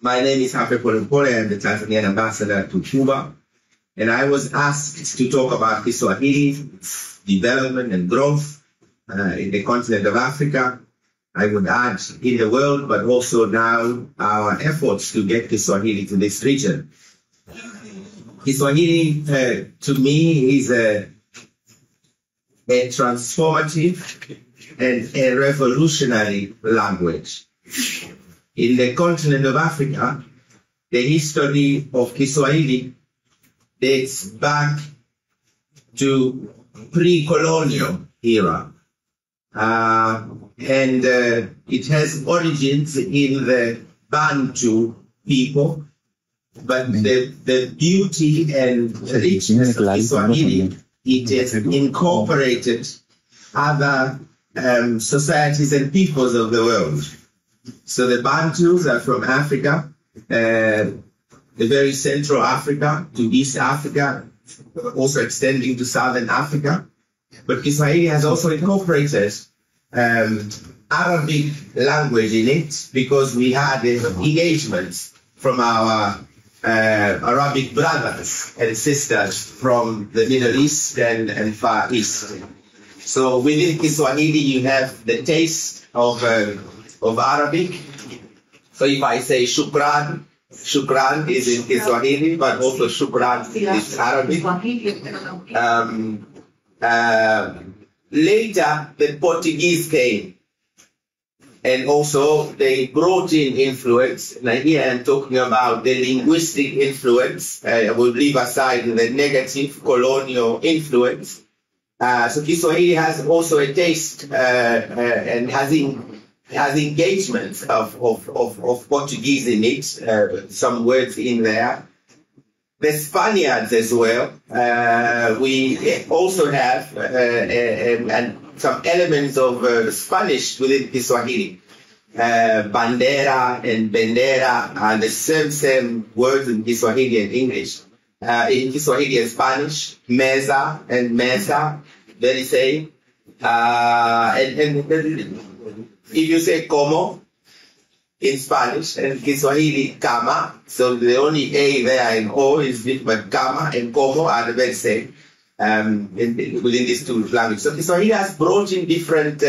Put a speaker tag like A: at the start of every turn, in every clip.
A: My name is Balozi Polepole. I'm the Tanzanian ambassador to Cuba. And I was asked to talk about Kiswahili, its development and growth in the continent of Africa. I would add in the world, but also now our efforts to get Kiswahili to this region. Kiswahili, to me, is a transformative and a revolutionary language. In the continent of Africa, the history of Kiswahili dates back to pre-colonial era. And it has origins in the Bantu people, but the beauty and richness of Kiswahili, it has incorporated other societies and peoples of the world. So the Bantus are from Africa, the very Central Africa to East Africa, also extending to Southern Africa. But Kiswahili has also incorporated Arabic language in it because we had engagements from our Arabic brothers and sisters from the Middle East and Far East. So within Kiswahili, you have the taste of Arabic. So if I say shukran, shukran is in Kiswahili, but also shukran is Arabic. Later, the Portuguese came, and also they brought in influence. And here I'm talking about the linguistic influence. I will leave aside the negative colonial influence. So Kiswahili has also a taste and has engagements of Portuguese in it, some words in there. The Spaniards as well. We also have some elements of Spanish within Kiswahili. Bandera and bendera are the same words in Kiswahili and English. In Kiswahili and Spanish, mesa and mesa, very same. And if you say como in Spanish and Kiswahili, cama, so the only A there and O is different, but cama and como are the very same within these two languages. So Kiswahili has brought in different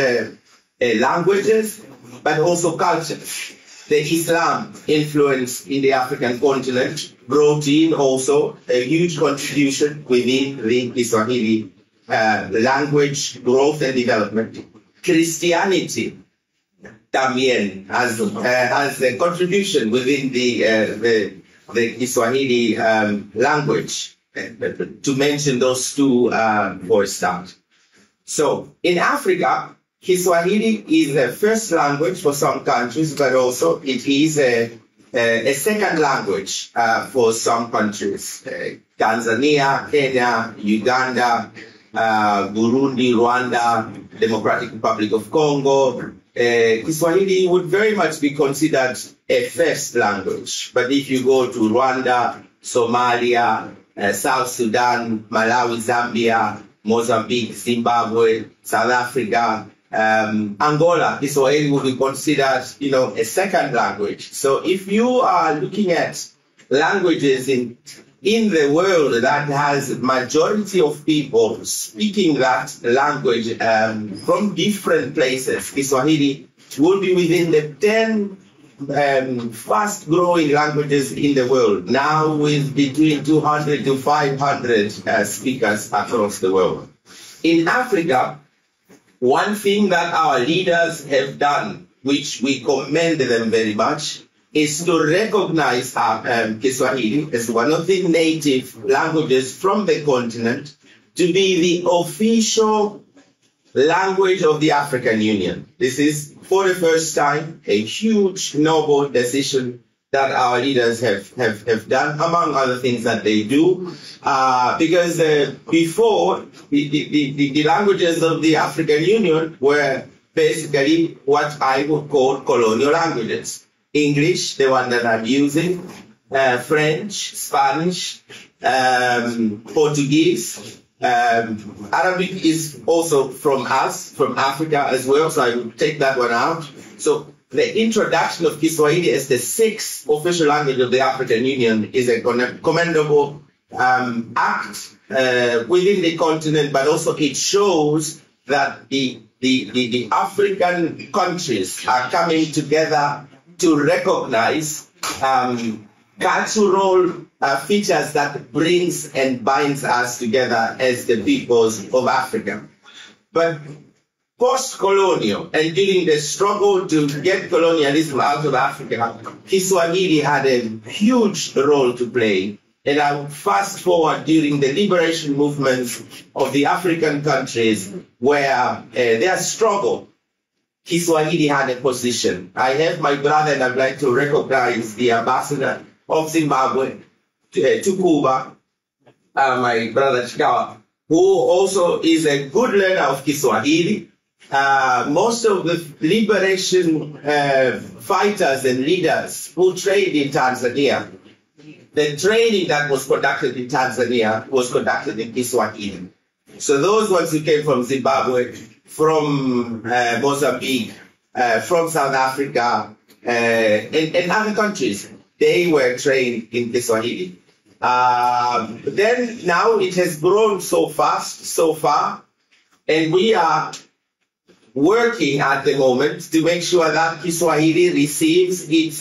A: languages, but also cultures. The Islam influence in the African continent brought in also a huge contribution within the Kiswahili language growth and development. Christianity también has a contribution within the Kiswahili language, to mention those two for a start. So in Africa, Kiswahili is the first language for some countries, but also it is a second language for some countries. Tanzania, Kenya, Uganda, Burundi, Rwanda, Democratic Republic of Congo. Kiswahili would very much be considered a first language. But if you go to Rwanda, Somalia, South Sudan, Malawi, Zambia, Mozambique, Zimbabwe, South Africa, Angola, Kiswahili would be considered, a second language. So if you are looking at languages in the world that has majority of people speaking that language from different places, Kiswahili will be within the 10 fast-growing languages in the world, now with between 200 to 500 speakers across the world. In Africa, one thing that our leaders have done, which we commend them very much, is to recognize Kiswahili as one of the native languages from the continent to be the official language of the African Union. This is, for the first time, a huge, noble decision that our leaders have done, among other things that they do, because before, the languages of the African Union were basically what I would call colonial languages. English, the one that I'm using, French, Spanish, Portuguese. Arabic is also from us, from Africa as well, so I will take that one out. So the introduction of Kiswahili as the sixth official language of the African Union is a commendable act within the continent, but also it shows that the African countries are coming together to recognize cultural features that brings and binds us together as the peoples of Africa. But post-colonial and during the struggle to get colonialism out of Africa, Kiswahili had a huge role to play. And I would fast forward during the liberation movements of the African countries where their struggle, Kiswahili had a position. I have my brother, and I'd like to recognize the ambassador of Zimbabwe to Cuba, my brother Chikawa, who also is a good learner of Kiswahili. Most of the liberation fighters and leaders who trained in Tanzania, the training that was conducted in Tanzania was conducted in Kiswahili. So those ones who came from Zimbabwe, from Mozambique, from South Africa, and other countries, they were trained in Kiswahili. Then now it has grown so fast, so far, and we are working at the moment to make sure that Kiswahili receives its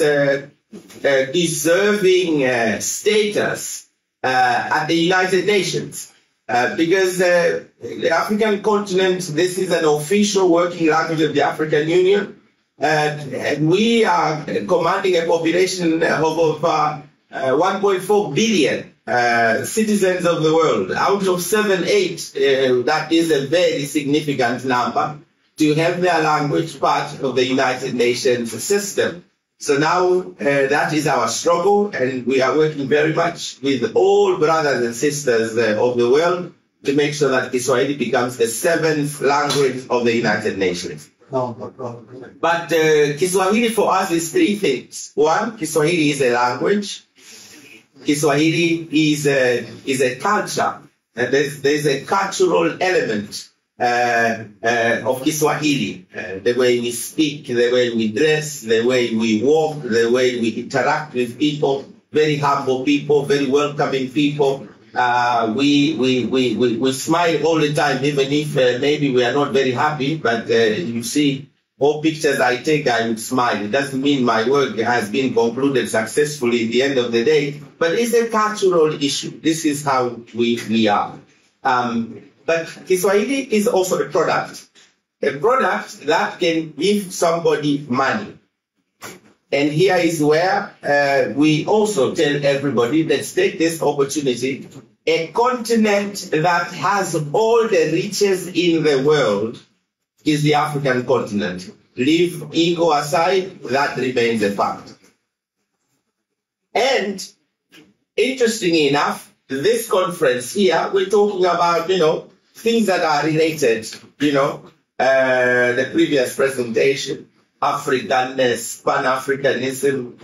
A: deserving status at the United Nations. Because the African continent, this is an official working language of the African Union, and we are commanding a population of over 1.4 billion citizens of the world. Out of 7-8, that is a very significant number to have their language part of the United Nations system. So now that is our struggle, and we are working very much with all brothers and sisters of the world to make sure that Kiswahili becomes the 7th language of the United Nations. But Kiswahili for us is three things. One, Kiswahili is a language. Kiswahili is a culture. There's a cultural element of Kiswahili, the way we speak, the way we dress, the way we walk, the way we interact with people, very humble people, very welcoming people. We smile all the time, even if maybe we are not very happy, but you see, all pictures I take, I would smile. It doesn't mean my work has been concluded successfully at the end of the day, but it's a cultural issue. This is how we are. But Kiswahili is also a product that can give somebody money. And here is where we also tell everybody, let's take this opportunity. A continent that has all the riches in the world is the African continent. Leave ego aside, that remains a fact. And interestingly enough, this conference here, we're talking about, things that are related, the previous presentation, Africanness, Pan-Africanism,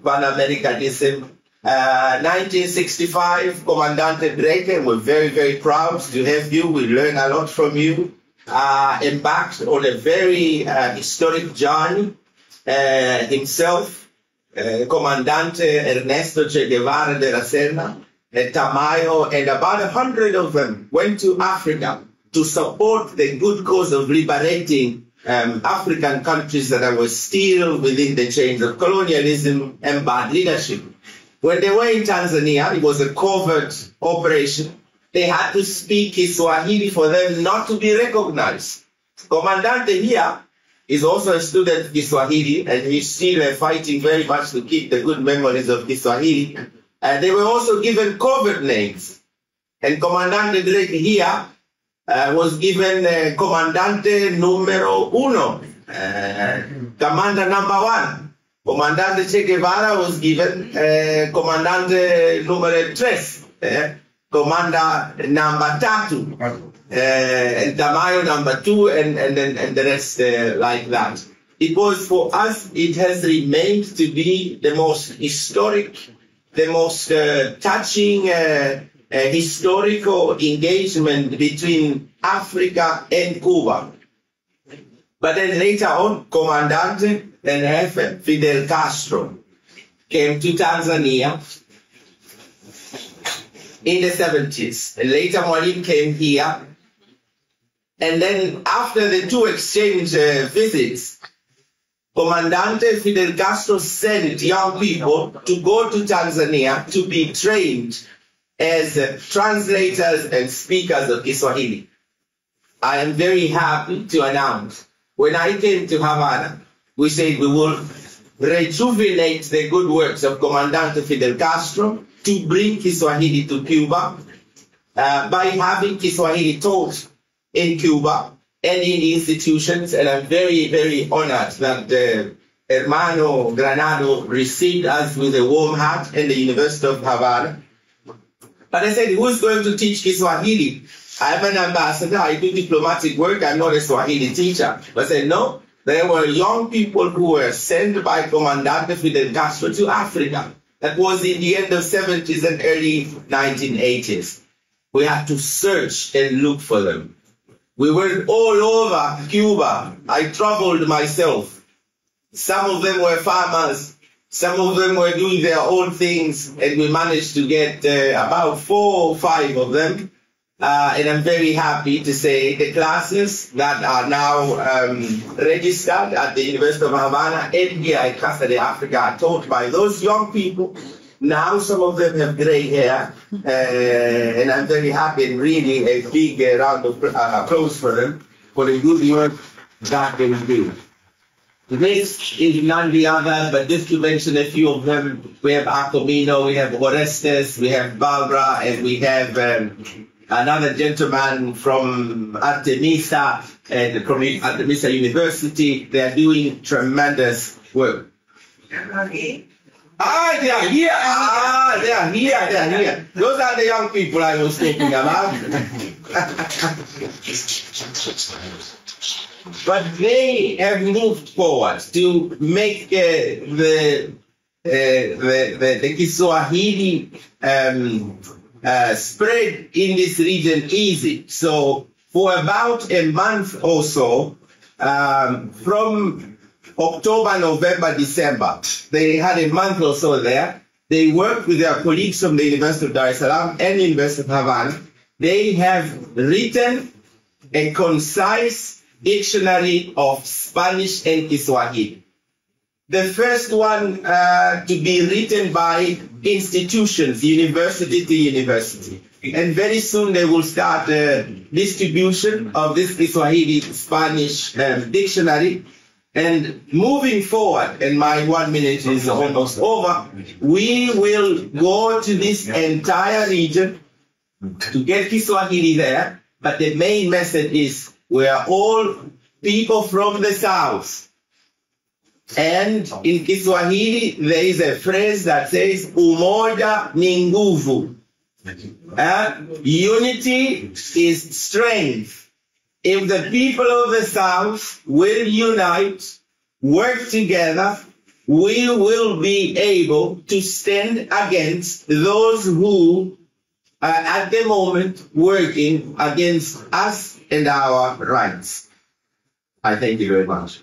A: Pan-Americanism. 1965, Comandante Drake, we're very, very proud to have you. We learn a lot from you. Embarked on a very historic journey himself, Comandante Ernesto Che Guevara de la Serna, Tamayo, and about 100 of them went to Africa to support the good cause of liberating African countries that were still within the chains of colonialism and bad leadership. When they were in Tanzania, it was a covert operation. They had to speak Kiswahili for them not to be recognized. Comandante here is also a student of Kiswahili, and he's still fighting very much to keep the good memories of Kiswahili. And they were also given covert names. And Comandante Drake here was given Comandante Numero Uno, Commander number 1. Comandante Che Guevara was given Comandante Numero 3, Commander number 3, and Tamayo number 2, and the rest like that. It was, for us, it has remained to be the most historic, the most touching historical engagement between Africa and Cuba. But then later on, Comandante and Jefe Fidel Castro came to Tanzania in the 70s. And later Mwalimu came here. And then after the two exchange visits, Comandante Fidel Castro sent young people to go to Tanzania to be trained as translators and speakers of Kiswahili. I am very happy to announce, when I came to Havana, we said we will rejuvenate the good works of Comandante Fidel Castro to bring Kiswahili to Cuba by having Kiswahili taught in Cuba and in the institutions. And I'm very, very honored that Hermano Granado received us with a warm heart in the University of Havana. But I said, who's going to teach Kiswahili? I'm an ambassador, I do diplomatic work, I'm not a Swahili teacher. But I said, no, there were young people who were sent by Comandante Fidel Castro to Africa. That was in the end of 70s and early 1980s. We had to search and look for them. We were all over Cuba. I traveled myself. Some of them were farmers. Some of them were doing their own things. And we managed to get about 4 or 5 of them. And I'm very happy to say the classes that are now registered at the University of Havana and here at Casa de Africa are taught by those young people. Now some of them have gray hair, and I'm very happy, and really a big round of applause for them for the good work that they do. This is none the other, but just to mention a few of them, we have Acomino, we have Orestes, we have Barbara, and we have another gentleman from Artemisa, and from Artemisa University. They are doing tremendous work. They are here. They are here. They are here. Those are the young people I was talking about. But they have moved forward to make the Kiswahili spread in this region easy. So for about a month or so, from October, November, December, they had a month or so there. They worked with their colleagues from the University of Dar es Salaam and University of Havana. They have written a concise dictionary of Spanish and Kiswahili. The first one to be written by institutions, university to university. And very soon they will start distribution of this Kiswahili Spanish dictionary. And moving forward, and my 1 minute is almost over, we will go to this entire region to get Kiswahili there. But the main message is we are all people from the South. And in Kiswahili, there is a phrase that says, umoja ni nguvu. Unity is strength. If the people of the South will unite, work together, we will be able to stand against those who are at the moment working against us and our rights. I thank you very much.